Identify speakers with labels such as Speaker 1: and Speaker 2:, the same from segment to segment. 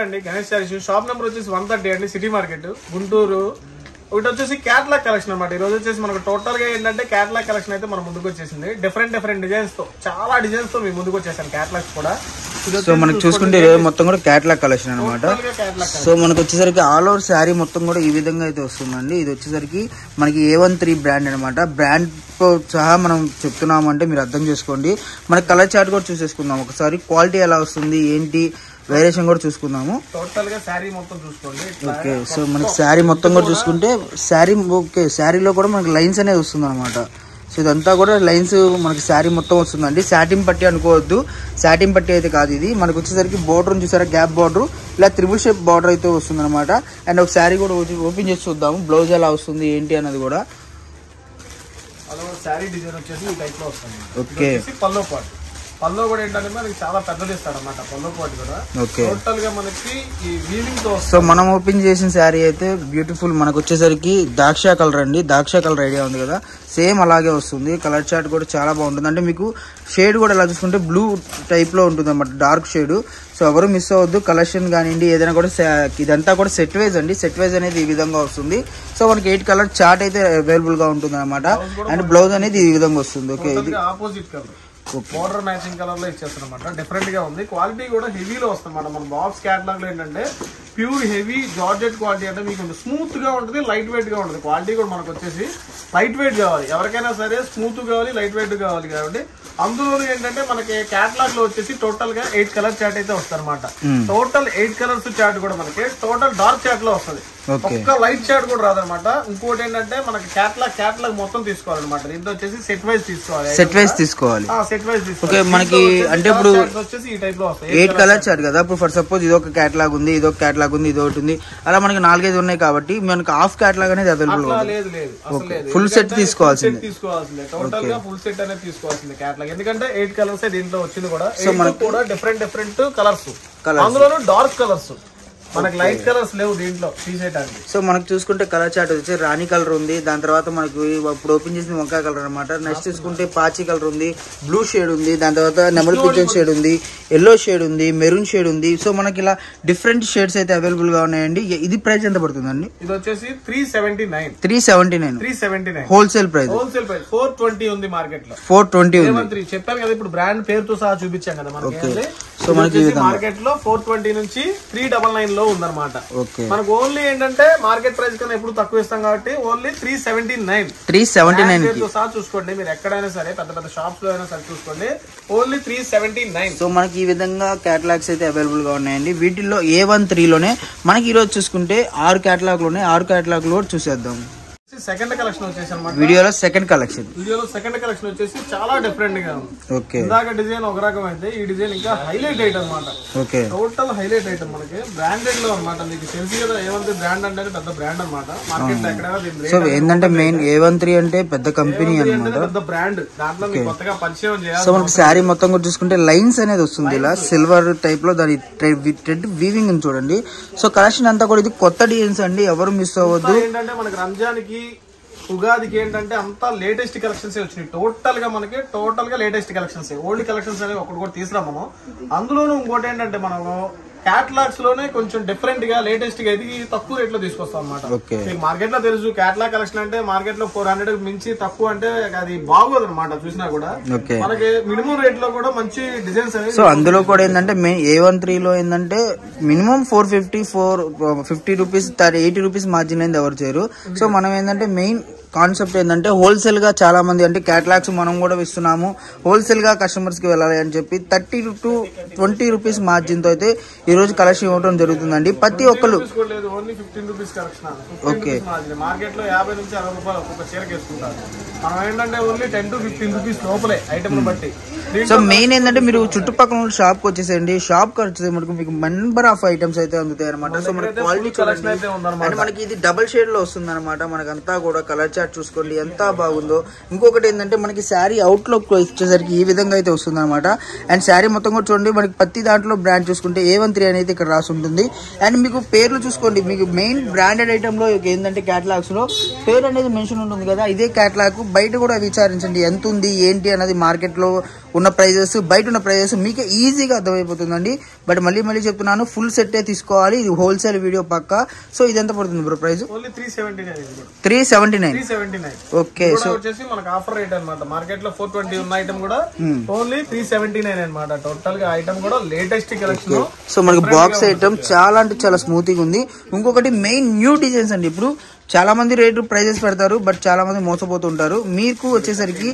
Speaker 1: అండి Ganesh saris shop number వచ్చేసి 130 అండి, సిటీ మార్కెట్ గుంటూరు. ఒకటి వచ్చేసి క్యాటలాగ్ కలెక్షన్ అనమాట. ఈ రోజు వచ్చేసి మనకు టోటల్ గా ఏంటంటే క్యాటలాగ్ కలెక్షన్ అయితే మన ముందుకు వచ్చేసింది. డిఫరెంట్ డిజైన్స్ తో, చాలా డిజైన్స్ తో మేము ముందుకు వచ్చేసాను క్యాటలాగ్స్ కూడా.
Speaker 2: సో మనకు చూసుకుంటే మొత్తం కూడా క్యాటలాగ్ కలెక్షన్ అనమాట. సో మనకు వచ్చేసరికి ఆల్ ఓవర్ శారీ మొత్తం కూడా ఈ విధంగా అయితే వస్తుందండి. ఇది వచ్చేసరికి మనకి A13 బ్రాండ్ అనమాట. బ్రాండ్ తో సహా మనం చెప్తున్నాము అంటే మీరు అర్థం చేసుకోండి. మనకి కలర్ చార్ట్ కూడా చూసేసుకుందాం ఒకసారి. క్వాలిటీ ఎలా వస్తుంది ఏంటి వేరియేషన్ కూడా చూసుకుందాము.
Speaker 1: టోటల్ గా శారీ మొత్తం చూసుకోండి.
Speaker 2: ఓకే, సో మనకి శారీ మొత్తం కూడా చూసుకుంటే శారీలో కూడా మనకి లైన్స్ అనేది వస్తుంది అనమాట. సో ఇదంతా కూడా లైన్స్ మనకి శారీ మొత్తం వస్తుందండి. సాటిన్ పట్టి అనుకోవద్దు, సాటిన్ పట్టి అయితే కాదు ఇది. మనకు వచ్చేసరికి బోర్డర్ చూసారా, గ్యాప్ బోర్డర్ ఇలా త్రిబుల్ షేప్ బార్డర్ అయితే వస్తుంది అనమాట. అండ్ ఒక శారీ కూడా ఓపెన్ చేసి చూద్దాము బ్లౌజ్ ఎలా వస్తుంది ఏంటి అన్నది కూడా.
Speaker 1: శారీ డిజైన్ వచ్చేసి ఈ టైప్ లో వస్తుంది.
Speaker 2: ఓకే,
Speaker 1: పల్లో పాటు పల్లో కూడా ఏంటంటే మనకి చాలా పెద్దది ఇస్తాడు అనమాట. పల్లో పాటు కూడా టోటల్ గా మనకి ఈ వీవింగ్ తో.
Speaker 2: సో మనం ఓపెన్ చేసిన శారీ అయితే బ్యూటిఫుల్. మనకు వచ్చేసరికి దాక్షా కలర్ అండి. దాక్షా కలర్ ఐడియా ఉంది కదా, సేమ్ అలాగే వస్తుంది. కలర్ చార్ట్ కూడా చాలా బాగుంటుంది. అంటే మీకు షేడ్ కూడా ఎలా చూసుకుంటే బ్లూ టైప్ లో ఉంటుంది అనమాట, డార్క్ షేడ్. సో ఎవరు మిస్ అవ్వద్దు. కలెక్షన్ కానివ్వండి ఏదైనా కూడా ఇదంతా కూడా సెట్ వైజ్ అండి. సెట్ వైజ్ అనేది ఈ విధంగా వస్తుంది. సో మనకి 8 కలర్ చార్ట్ అయితే అవైలబుల్ గా ఉంటుంది అనమాట. అండ్ బ్లౌజ్ అనేది ఈ విధంగా వస్తుంది. ఓకే, ఇది
Speaker 1: opposite colour border matching colour లో ఇచ్చేస్తారనమాట. డిఫరెంట్ గా ఉంది. క్వాలిటీ కూడా హెవీలో వస్తుంది మన బాక్స్ క్యాటలాగ్ లో ఏంటంటే ప్యూర్ హెవీ జార్జెట్ క్వాలిటీ. అంటే మీకు స్మూత్ గా ఉంటుంది, లైట్ వెయిట్ గా ఉంటుంది. క్వాలిటీ కూడా మనకు వచ్చేసి లైట్ వెయిట్ కావాలి, ఎవరికైనా సరే స్మూత్ కావాలి, లైట్ వెయిట్ కావాలి. కాబట్టి అందులో ఏంటంటే మనకి క్యాటలాగ్ లో వచ్చేసి టోటల్ గా 8 కలర్ చార్ట్ అయితే వస్తుంది అనమాట. టోటల్ 8 కలర్స్ చార్ట్ కూడా మనకి టోటల్ డార్క్ చార్ట్ లో వస్తుంది. ఒక్క లైట్ చార్ట్ కూడా రాదనమాట. ఇంకోటి ఏంటంటే మనకి క్యాటలాగ్ మొత్తం తీసుకోవాలన్నమాట. దీంతో వచ్చేసి సెట్ వైజ్ తీసుకోవాలి.
Speaker 2: సెట్ వైజ్ తీసుకోవాలి. ఓకే, మనకి అంటే ఇప్పుడు
Speaker 1: వచ్చేసి ఈ టైప్ లో వస్తాయి.
Speaker 2: 8 కలర్ చార్ట్ కదా. ఇప్పుడు ఫర్ సపోజ్ ఇది ఒక క్యాటలాగ్ ఉంది, ఇది ఒక క్యాటలాగ్ ఉంది, ఇది ఒకటి ఉంది, అలా మనకి 4-5 ఉన్నాయి కాబట్టి మనకి హాఫ్ క్యాటలాగ్ అనేది అవైలబుల్ ఉంది. ఫుల్ సెట్ తీసుకోవాల్సింది.
Speaker 1: టోటల్ గా ఫుల్ సెట్ అనేది తీసుకోవాల్సింది క్యాటలాగ్. ఎందుకంటే 8 కలర్స్ దీంట్లో వచ్చింది కూడా. సో మనకు కూడా డిఫరెంట్ కలర్స్, అందులోనూ డార్క్ కలర్స్. మనకి లైట్ కలర్స్ లేవు దీంట్లో తీసేయడానికి.
Speaker 2: సో మనకు చూసుకుంటే కలర్ చార్ట్ వచ్చి రాణి కలర్ ఉంది. దాని తర్వాత మనకు ఇప్పుడు ఓపెన్ చేసిన వంకాయ కలర్ అనమాట. నెక్స్ట్ చూసుకుంటే పాచి కలర్ ఉంది, బ్లూ షేడ్ ఉంది, దాని తర్వాత నెమలి పింఛన్ షేడ్ ఉంది, ఎల్లో షేడ్ ఉంది, మెరూన్ షేడ్ ఉంది. సో మనకి ఇలా డిఫరెంట్ షేడ్స్ అయితే అవైలబుల్ గా ఉన్నాయండి. ఇది ప్రైస్ ఎంత పడుతుందండి?
Speaker 1: ఇది వచ్చేసి 379
Speaker 2: హోల్సేల్ ప్రైస్.
Speaker 1: 420 ఉంది మార్కెట్ లో.
Speaker 2: 420 ఉంది.
Speaker 1: చెప్పాను కదా, ఇప్పుడు బ్రాండ్ పేరుతో సహా చూపించాం కదా మనకి.
Speaker 2: సో మనకి
Speaker 1: మార్కెట్ లో 420 నుంచి 399 లో ఉందన్నమాట. మనకు ఓన్లీ ఏంటంటే మార్కెట్ ప్రైస్ కన్నా ఎప్పుడు తక్కువ ఇస్తాం కాబట్టి ఓన్లీ 379 సహా చూసుకోండి. మీరు ఎక్కడైనా సరే పెద్ద పెద్ద షాప్స్ లో అయినా సరే చూసుకోండి, ఓన్లీ 379.
Speaker 2: సో మనకి ఈ విధంగా క్యాటలాగ్స్ అయితే అవైలబుల్ గా ఉన్నాయండి. వీటిల్లో A13 లోనే మనకి ఈ రోజు చూసుకుంటే 6 క్యాటలాగ్ లోనే 6 క్యాటలాగ్ లో చూసేద్దాం.
Speaker 1: సెకండ్ కలెక్షన్ వచ్చేసి అనమాట.
Speaker 2: వీడియోలో సెకండ్ కలెక్షన్
Speaker 1: వచ్చేసి చాలా డిఫరెంట్ గా ఉంది.
Speaker 2: ఓకే,
Speaker 1: ఇందాక డిజైన్ ఒక రకం అయితే ఈ డిజైన్ ఇంకా హైలైట్ ఐటమ్ అనమాట.
Speaker 2: ఓకే,
Speaker 1: టోటల్ హైలైట్ ఐటమ్ మనకి బ్రాండెడ్ లో అనమాట. మీకు తెలిసి కదా A13 బ్రాండ్ అంటే పెద్ద బ్రాండ్ అనమాట మార్కెట్ లో ఎక్కడైనా.
Speaker 2: సో ఏంటంటే మెయిన్ A13 అంటే పెద్ద కంపెనీ అనమాట,
Speaker 1: పెద్ద బ్రాండ్. దాంట్లో మీకు కొత్తగా పరిచయం చేయాలి.
Speaker 2: సో మనకి శారీ మొత్తం కూడా చూసుకుంటే లైన్స్ అనేది వస్తుంది ఇలా సిల్వర్ టైప్ లో. దాని రెడ్ వీవింగ్ ఉంది చూడండి. సో కలెక్షన్ అంతా కూడా ఇది కొత్త డిజైన్స్ అండి, ఎవరు మిస్ అవ్వద్దు.
Speaker 1: ఏంటంటే మనకి రంజాన్ కి ఉగాదికి ఏంటంటే అంతా లేటెస్ట్ కలెక్షన్స్ వచ్చినాయి. టోటల్ గా లేటెస్ట్ కలెక్షన్స్. ఓల్డ్ కలెక్షన్స్ అనేవి ఒకటి కూడా తీసుకురా మనం. అందులోనూ ఇంకోటి ఏంటంటే మనం క్యాటలాగ్స్ లోనే కొంచెం డిఫరెంట్ గా లేటెస్ట్ గా ఇది తక్కువ రేట్ లో తీసుకొస్తాం అనమాట. మీకు మార్కెట్ లో తెలుసు క్యాటలాగ్ కలెక్షన్ అంటే మార్కెట్ లో 400 మించి తక్కువ అంటే అది బాగోదు అనమాట. చూసినా కూడా మనకి మినిమం రేట్ లో కూడా మంచి డిజైన్స్ అనేవి.
Speaker 2: సో అందులో కూడా ఏంటంటే మెయిన్ A13 లో ఏంటంటే మినిమం 450 రూపీస్ 80 రూపీస్ మార్జిన్ అనేది ఎవరు చేయరు. సో మనం ఏంటంటే మెయిన్ కాన్సెప్ట్ ఏంటంటే హోల్సేల్ గా చాలా మంది అంటే క్యాటలాగ్స్ మనం కూడా ఇస్తున్నాము, హోల్సేల్ గా కస్టమర్స్ కి వెళ్ళాలి అని చెప్పి 30 to 20 రూపీస్ మార్జిన్ తో అయితే ఈ రోజు కలెక్షన్ ఇవ్వడం జరుగుతుందండి. ప్రతి ఒక్కరు ఓకే,
Speaker 1: మార్కెట్ లో 50 నుంచి 60 రూపాయలు ఒక్కొక్క చీరకి వేసుకుంటారు. మనం ఏంటంటే ఓన్లీ 10 to 15 రూపీస్ లోపలే ఐటమ్ బట్టి.
Speaker 2: సో మెయిన్ ఏంటంటే మీరు చుట్టుపక్కల షాప్ కి వచ్చేసేయండి. షాప్ కి వచ్చేసి మీకు నంబర్ ఆఫ్ ఐటమ్స్ అయితే అందుతాయి అనమాట. సో మన క్వాలిటీ చూడండి, మనకి ఇది డబుల్ షేడ్ లో వస్తుంది అనమాట. మనకంతా కూడా కలర్ చార్ట్ చూసుకోండి ఎంత బాగుందో. ఇంకొకటి ఏంటంటే మనకి శారీ అవుట్ లుక్ వచ్చేసరికి ఈ విధంగా అయితే వస్తుంది అనమాట. అండ్ శారీ మొత్తం కూడా చూడండి, మనకి ప్రతి దాంట్లో బ్రాండ్ చూసుకుంటే A13 అనేది ఇక్కడ రాసి ఉంటుంది. అండ్ మీకు పేర్లు చూసుకోండి, మీకు మెయిన్ బ్రాండెడ్ ఐటమ్ లో ఏంటంటే క్యాటలాగ్స్ లో పేరు అనేది మెన్షన్ ఉంటుంది కదా, ఇదే క్యాటలాగ్. బయట కూడా విచారించండి ఎంత ఉంది ఏంటి అన్నది మార్కెట్ లో ఉన్న ప్రైజెస్, బయట ఉన్న ప్రైజెస్ మీకే ఈజీగా అర్థమైపోతుందండి. బట్ మళ్ళీ చెప్తున్నాను, ఫుల్ సెట్ తీసుకోవాలి. ఇది హోల్సేల్ వీడియో పక్కా. సో ఇది ఎంత పడుతుంది బ్రో ప్రైస్? 379. ఓకే. సో
Speaker 1: వచ్చేసి మనకు ఆఫర్ రేట్ అన్నమాట. మార్కెట్ లో 420 ఉన్న ఐటమ్ కూడా ఓన్లీ 379 అన్నమాట. టోటల్ గా ఐటమ్ కూడా లేటెస్ట్ కలెక్షన్.
Speaker 2: సో మనకి బాక్స్ ఐటమ్ చాలా అంటే చాలా స్మూత్ గా ఉంది. ఇంకొకటి మెయిన్ న్యూ డిజైన్స్ అండి. ఇప్పుడు చాలా మంది రేటు ప్రైజెస్ పెడతారు, బట్ చాలా మంది మోసపోతుంటారు. మీకు వచ్చేసరికి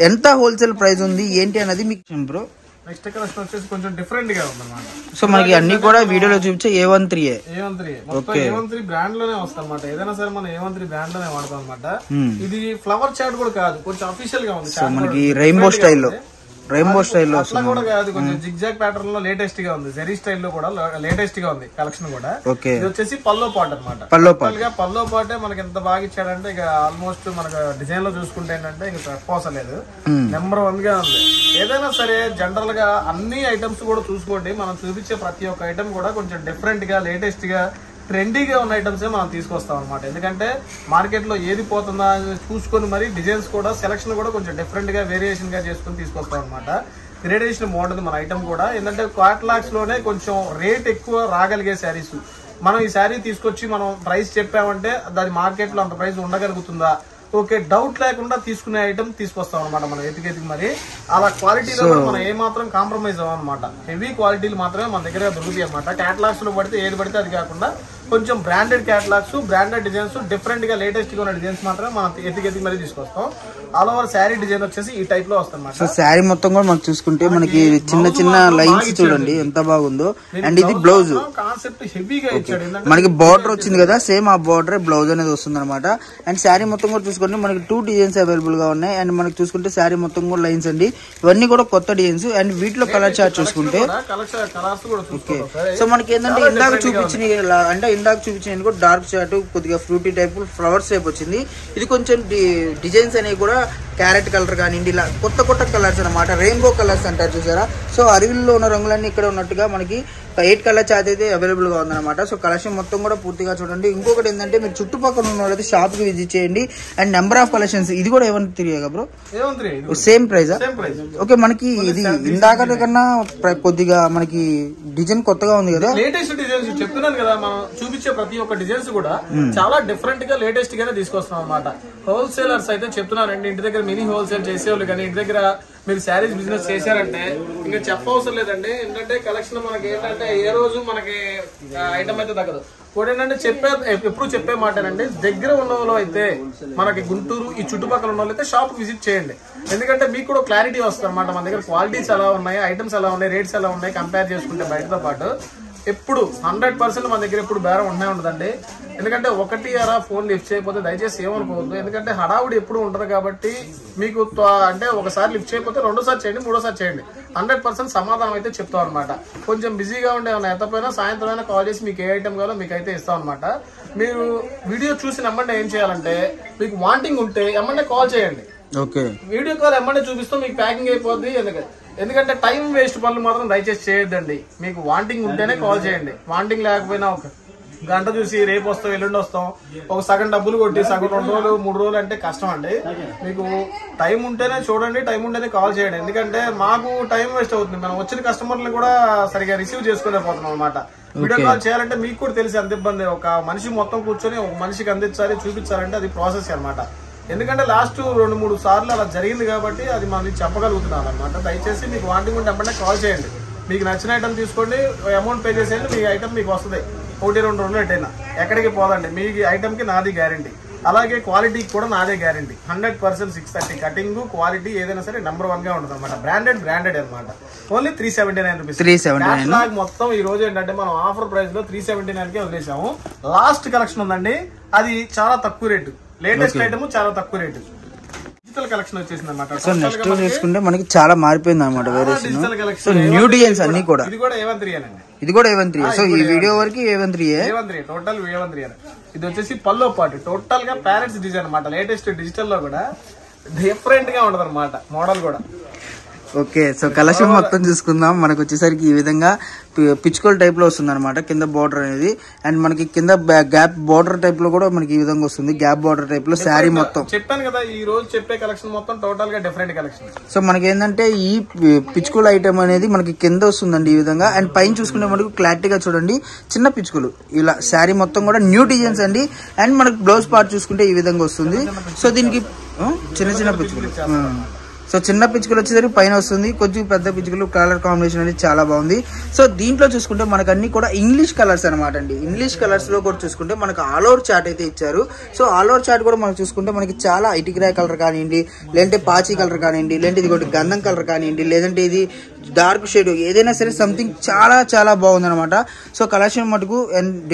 Speaker 2: ఎంత హోల్సేల్ ప్రైస్ ఉంది ఏంటి అన్నది మీకు బ్రో.
Speaker 1: నెక్స్ట్ కలెక్షన్ వచ్చేసి కొంచెం డిఫరెంట్ గా ఉందన్నమాట.
Speaker 2: సో మనకి అన్ని కూడా వీడియోలో చూపించే A13
Speaker 1: A13 బ్రాండ్ లోనే వస్తాయి అన్నమాట. ఏదైనా సరే మనం A13 బ్రాండ్ లోనే వాడతాం అనమాట. ఇది ఫ్లవర్ చాట్ కూడా కాదు, కొంచెం అఫీషియల్ గా ఉంది.
Speaker 2: సో మనకి రెయిన్బో స్టైల్లో
Speaker 1: అట్లా కూడా కాదు, కొంచెం జిగ్జాగ్ ప్యాటర్న్ లో లేటెస్ట్ గా ఉంది. జెరీ స్టైల్ లో కూడా లేటెస్ట్ గా ఉంది కలెక్షన్ కూడా. ఇది వచ్చేసి పల్లో పాట్ అనమాట. పల్లో పాటే మనకి ఎంత బాగా ఇచ్చాడంటే ఇక ఆల్మోస్ట్ మనకు డిజైన్ లో చూసుకుంటే ఏంటంటే ఇక చెప్పవసలేదు, నెంబర్ 1 గా ఉంది. ఏదైనా సరే జనరల్ గా అన్ని ఐటమ్స్ కూడా చూసుకోండి. మనం చూపించే ప్రతి ఒక్క ఐటమ్ కూడా కొంచెం డిఫరెంట్ గా, లేటెస్ట్ గా, ట్రెండీగా ఉన్న ఐటమ్స్ మనం తీసుకొస్తాం అనమాట. ఎందుకంటే మార్కెట్ లో ఏది పోతుందా చూసుకొని మరి డిజైన్స్ కూడా సెలక్షన్ కూడా కొంచెం డిఫరెంట్ గా, వేరియేషన్ గా చేసుకుని తీసుకొస్తాం అనమాట. గ్రేడేషన్ బాగుంటుంది మన ఐటమ్ కూడా. ఏంటంటే క్వాట్లాక్స్ లోనే కొంచెం రేట్ ఎక్కువ రాగలిగే శారీస్. మనం ఈ శారీ తీసుకొచ్చి మనం ప్రైస్ చెప్పామంటే దాని మార్కెట్ లో అంత ప్రైస్ ఉండగలుగుతుందా, ఓకే, డౌట్ లేకుండా తీసుకునే ఐటమ్ తీసుకొస్తాం అనమాట మనం ఎతికి. మరి అలా క్వాలిటీలో మనం ఏ మాత్రం కాంప్రమైజ్ అవ్వనమాట. హెవీ క్వాలిటీలు మాత్రమే మన దగ్గర దొరుకుతాయి అనమాట. క్యాటలాగ్స్ లో పడితే ఏది పడితే అది కాకుండా కొంచెం branded catalogues, branded designs, different గా లేటెస్ట్ గా ఉన్న డిజైన్స్ మాత్రమే మనం ఎతికి మరీ తీసుకొస్తాం. ఆల్ ఓవర్ శారీ డిజైన్ వచ్చేసి ఈ టైప్ లో వస్తుంది.
Speaker 2: సో శారీ మొత్తం కూడా మనం చూసుకుంటే మనకి చిన్న లైన్స్ చూడండి ఎంత బాగుందో. అండ్ ఇది బ్లౌజ్
Speaker 1: కాన్సెప్ట్ హెవీగా ఇచ్చాడు.
Speaker 2: మనకి బార్డర్ వచ్చింది కదా, సేమ్ ఆ బార్డర్ బ్లౌజ్ అనేది వస్తుంది అనమాట. అండ్ శారీ మొత్తం కూడా చూసుకుంటే మనకి 2 డిజైన్స్ అవైలబుల్ గా ఉన్నాయి. అండ్ మనకి చూసుకుంటే శారీ మొత్తం కూడా లైన్స్ అండి, ఇవన్నీ కూడా కొత్త డిజైన్స్. అండ్ వీటిలో కలర్ చార్ట్ చూసుకుంటే సో మనకి ఏంటంటే ఇందాక చూపించిన కూడా డార్క్ చార్ట్, కొద్దిగా ఫ్రూటీ టైప్, ఫ్లవర్స్ టైప్ వచ్చింది. ఇది కొంచెం డిజైన్స్ అనేవి కూడా క్యారెట్ కలర్ కానివ్వండి, ఇలా కొత్త కలర్స్ అనమాట. రెయిన్బో కలర్స్ అంటారు చూసారా. సో అడవిలో ఉన్న రంగులన్నీ ఇక్కడ ఉన్నట్టుగా మనకి 8 కలర్ చార్ట్ అయితే అవైలబుల్ గా ఉందన్నమాట. సో కలెక్షన్ మొత్తం కూడా పూర్తిగా చూడండి. ఇంకొకటి ఏంటంటే మీరు చుట్టుపక్కల ఉన్న వాళ్ళైతే షాప్ కి విజిట్ చేయండి. అండ్ నెంబర్ ఆఫ్ కలెక్షన్స్ ఇది కూడా A13 bro, same price. Okay, మనకి ఇది ఇందాక కన్నా కొద్దిగా మనకి డిజైన్ కొత్తగా ఉంది కదా,
Speaker 1: లేటెస్ట్ డిజైన్స్ చెప్తున్నాను కదా. మనం చూపించే ప్రతి ఒక్క డిజైన్స్ కూడా చాలా డిఫరెంట్ గా, లేటెస్ట్ గానే తీసుకొస్తాం అనమాట. హోల్సేలర్స్ అయితే చెప్తున్నారండి, ఇంటి దగ్గర మినీ హోల్సేల్ చేసేవాళ్ళు కానీ ఇంటి దగ్గర మీరు శారీస్ బిజినెస్ చేశారంటే ఇంకా చెప్పవసరం లేదండి. ఏంటంటే కలెక్షన్ మనకి ఏంటంటే ఏ రోజు మనకి ఐటమ్ అయితే తగ్గదు. కూడా ఏంటంటే ఎప్పుడు చెప్పే మాటనండి, దగ్గర ఉన్న వాళ్ళు అయితే మనకి గుంటూరు ఈ చుట్టుపక్కల ఉన్న వాళ్ళు అయితే షాప్ విజిట్ చేయండి. ఎందుకంటే మీకు కూడా క్లారిటీ వస్తుంది అనమాట. మన దగ్గర క్వాలిటీస్ ఎలా ఉన్నాయి, ఐటమ్స్ ఎలా ఉన్నాయి, రేట్స్ ఎలా ఉన్నాయి కంపేర్ చేసుకుంటే బయటతో పాటు. ఎప్పుడు 100% మన దగ్గర ఎప్పుడు బేరం ఉండదండి. ఎందుకంటే ఒకటి అలా ఫోన్ లిఫ్ట్ చేయకపోతే దయచేసి ఏమనుకోవద్దు. ఎందుకంటే హడావుడి ఎప్పుడు ఉంటది కాబట్టి మీకు అంటే ఒకసారి లిఫ్ట్ చేయకపోతే 2సారి చేయండి, 3సారి చేయండి, 100% సమాధానం అయితే చెప్తాం అనమాట. కొంచెం బిజీగా ఉండే ఎంతపోయినా సాయంత్రం అయినా కాల్ చేసి మీకు ఏ ఐటమ్ కావాలో మీకు అయితే ఇస్తాం అనమాట. మీరు వీడియో చూసి ఎమ్మంటే ఏం చేయాలంటే మీకు వాంటింగ్ ఉంటే ఎమ్మంటే కాల్ చేయండి.
Speaker 2: ఓకే,
Speaker 1: వీడియో కాల్ ఎమ్మంటే చూపిస్తూ మీకు ప్యాకింగ్ అయిపోద్ది. ఎందుకంటే టైం వేస్ట్ పనులు మాత్రం దయచేసి చేయొద్దండి. మీకు వాంటింగ్ ఉంటేనే కాల్ చేయండి. వాంటింగ్ లేకపోయినా ఒక గంట చూసి రేపు వస్తాం ఎల్లుండి వస్తాం ఒక సగం డబ్బులు కొట్టి సగం 2 రోజులు 3 రోజులు అంటే కష్టం అండి. మీకు టైం ఉంటేనే చూడండి, టైం ఉంటేనే కాల్ చేయండి. ఎందుకంటే మాకు టైం వేస్ట్ అవుతుంది. మనం వచ్చిన కస్టమర్లు కూడా సరిగా రిసీవ్ చేసుకోలేకపోతున్నాం అనమాట. వీడియో కాల్ చేయాలంటే మీకు కూడా తెలిసి అంత ఇబ్బంది. ఒక మనిషి మొత్తం కూర్చొని ఒక మనిషికి అందించాలి, చూపించాలంటే అది ప్రాసెస్ అనమాట. ఎందుకంటే లాస్ట్ 2-3 సార్లు అలా జరిగింది కాబట్టి అది మనం చెప్పగలుగుతున్నాం అనమాట. దయచేసి మీకు వాంటింగ్ ఉంటే వెంటనే కాల్ చేయండి. మీకు నచ్చిన ఐటమ్ తీసుకోండి, అమౌంట్ పే చేసేయండి, మీ ఐటమ్ మీకు వస్తుంది. 1-2 రోజులు ఎట్టయినా ఎక్కడికి పోదండి. మీ ఐటమ్కి నాది గ్యారంటీ, అలాగే క్వాలిటీకి కూడా నాదే గ్యారంటీ. 100% 630 కటింగ్ క్వాలిటీ ఏదైనా సరే నెంబర్ 1 గా ఉంటుంది అనమాట. బ్రాండెడ్ అనమాట. Only 379 rupees. క్యాటలాగ్ మొత్తం ఈ రోజు ఏంటంటే మనం ఆఫర్ ప్రైస్ లో 379 కే వదిలేసాము. లాస్ట్ కలెక్షన్ ఉందండి, అది చాలా తక్కువ రేటు. లేటెస్ట్ ఐటమ్ చాలా తక్కువ రేటు. డిజిటల్ కలెక్షన్ వచ్చేసింది అనమాట.
Speaker 2: సో నెక్స్ట్ చూసుకుంటే మనకి చాలా మారిపోయింది అనమాట వేరియేషన్. సో న్యూ డిజైన్స్ అన్ని కూడా.
Speaker 1: ఇది కూడా A13 అండి,
Speaker 2: ఇది కూడా A13. సో ఈ వీడియో వరకు A13
Speaker 1: టోటల్ A13. ఇది వచ్చేసి పల్లో పాటు టోటల్ గా ప్యారెట్స్ డిజైన్ అనమాట. లేటెస్ట్ డిజిటల్ లో కూడా డిఫరెంట్ గా ఉంటది అనమాట. మోడల్ కూడా
Speaker 2: ఓకే, సో కలెక్షన్ మొత్తం చూసుకుందాం. మనకు వచ్చేసరికి ఈ విధంగా పిచ్చుకోల్ టైప్ లో వస్తుంది అనమాట కింద బార్డర్ అనేది. అండ్ మనకి కింద గ్యాప్ బార్డర్ టైప్ లో కూడా మనకి ఈ విధంగా వస్తుంది, గ్యాప్ బార్డర్ టైప్ లో శారీ మొత్తం.
Speaker 1: చెప్పాను కదా ఈ రోజు చెప్పే కలెక్షన్ మొత్తం టోటల్ గా డిఫరెంట్ కలెక్షన్.
Speaker 2: సో మనకి ఏంటంటే ఈ పిచ్చుకోల్ ఐటమ్ అనేది మనకి కింద వస్తుందండి ఈ విధంగా. అండ్ పైన చూసుకుంటే మనకు క్లారిటీగా చూడండి, చిన్న పిచ్చుకలు ఇలా శారీ మొత్తం కూడా న్యూ డిజైన్స్ అండి. అండ్ మనకి బ్లౌజ్ పార్ట్ చూసుకుంటే ఈ విధంగా వస్తుంది. సో దీనికి చిన్న చిన్న పిచ్చుకలు, సో చిన్న పిచ్చుకలు వచ్చేసరికి పైన వస్తుంది, కొంచెం పెద్ద పిచ్చుకలు. కలర్ కాంబినేషన్ అనేది చాలా బాగుంది. సో దీంట్లో చూసుకుంటే మనకు అన్ని కూడా ఇంగ్లీష్ కలర్స్ అనమాట అండి. ఇంగ్లీష్ కలర్స్ లో కూడా చూసుకుంటే మనకు ఆల్ ఓవర్ చార్ట్ అయితే ఇచ్చారు. సో ఆల్ ఓవర్ చార్ట్ కూడా మనం చూసుకుంటే మనకి చాలా ఇటిగ్రాయ్ కలర్ కానివ్వండి, లేదంటే పాచి కలర్ కానివ్వండి, లేదంటే ఇది ఒకటి గంధం కలర్ కానివ్వండి, లేదంటే ఇది డార్క్ షేడ్, ఏదైనా సరే సంథింగ్ చాలా చాలా బాగుంది అనమాట. సో కలెక్షన్ మటుకు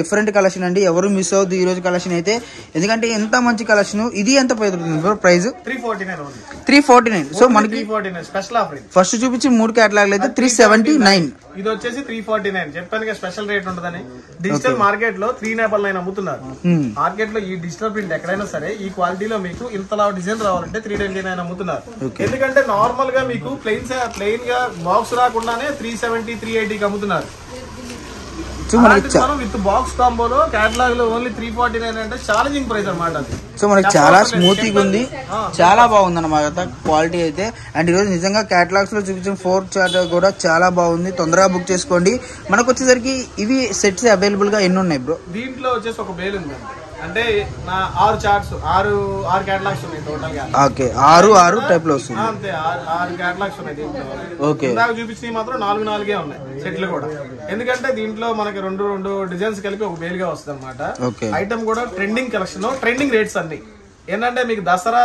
Speaker 2: డిఫరెంట్ కలెక్షన్ అండి, ఎవరు మిస్ అవుద్దు ఈ రోజు కలెక్షన్ అయితే. ఎందుకంటే ఎంత మంచి కలెక్షన్. ఇది ఎంత ప్రైస్? 349. సో మనకి
Speaker 1: స్పెషల్ ఆఫర్.
Speaker 2: ఫస్ట్ చూపించి 3 కేటలాగ్లు అయితే 379.
Speaker 1: ఇది వచ్చేసి 349. చెప్పాను స్పెషల్ రేట్ ఉంటుందని. డిజిటల్ మార్కెట్ లో 399 అమ్ముతున్నారు. మార్కెట్ లో ఈ డిజిటల్ ప్రింట్ ఎక్కడైనా సరే ఈ క్వాలిటీలో మీకు ఇంతలా డిజైన్ రావాలంటే 329 అమ్ముతున్నారు. ఎందుకంటే నార్మల్ గా మీకు ప్లెయిన్ గా బాక్స్ రాకుండానే 370, 380కి అమ్ముతున్నారు. విత్ బాక్స్ కాంబోలో కేటలాగ్ లో ఓన్లీ 349 అంటే ఛాలెంజింగ్ ప్రైస్ అన్నమాట.
Speaker 2: సో మనకి చాలా స్మూత్ గా ఉంది, చాలా బాగుంది అన్నమాట క్వాలిటీ అయితే. అండ్ ఈరోజు నిజంగా కేటలాగ్స్ లో చూపించిన 4 చార్ట్ కూడా చాలా బాగుంది. తొందరగా బుక్ చేసుకోండి. మనకు వచ్చేసరికి ఇవి సెట్స్ అవైలబుల్ గా ఎన్ని ఉన్నాయి బ్రో?
Speaker 1: దీంట్లో వచ్చేసి ఒక బేల్ ఉంది అంటే 6 చార్ట్స్, 6 కేటలాగ్స్ ఉన్నాయి టోటల్ గా.
Speaker 2: ఓకే, 6 టైప్ లో వస్తుంది.
Speaker 1: అంతే 6 కేటలాగ్స్ ఉన్నాయి దీంట్లో.
Speaker 2: ఓకే,
Speaker 1: ఇందాక చూపించినవి మాత్రం 4 ఉన్నాయి సెట్లు కూడా. ఎందుకంటే దీంట్లో మనకి రెండు డిజైన్స్ కలిపి ఒక బేల్ గా వస్తుంది అనమాట. ఐటమ్ కూడా ట్రెండింగ్ కలెక్షన్, ట్రెండింగ్ రేట్స్ అన్ని. ఏంటంటే మీకు దసరా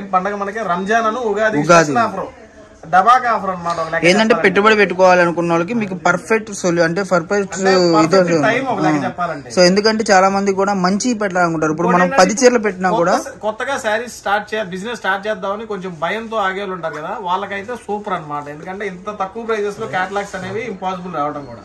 Speaker 1: ఏం పండగ మనకి రంజాన్ అను ఉగాది ఆఫర్, డబాకా ఆఫర్ అనమాట.
Speaker 2: ఏంటంటే పెట్టుబడి పెట్టుకోవాలనుకున్న వాళ్ళకి మీకు పర్ఫెక్ట్ అంటే పర్ఫెక్ట్ చెప్పాలంటే. సో ఎందుకంటే చాలా మంది కూడా మంచి పెట్టాలనుకుంటారు. ఇప్పుడు మనం 10 చీరలు పెట్టినా కూడా
Speaker 1: కొత్తగా శారీస్ బిజినెస్ స్టార్ట్ చేద్దామని కొంచెం భయంతో ఆగే వాళ్ళు ఉంటారు కదా, వాళ్ళకైతే సూపర్ అనమాట. ఎందుకంటే ఇంత తక్కువ ప్రైజెస్ లో కేటలాగ్స్ అనేవి ఇంపాసిబుల్ రావడం కూడా.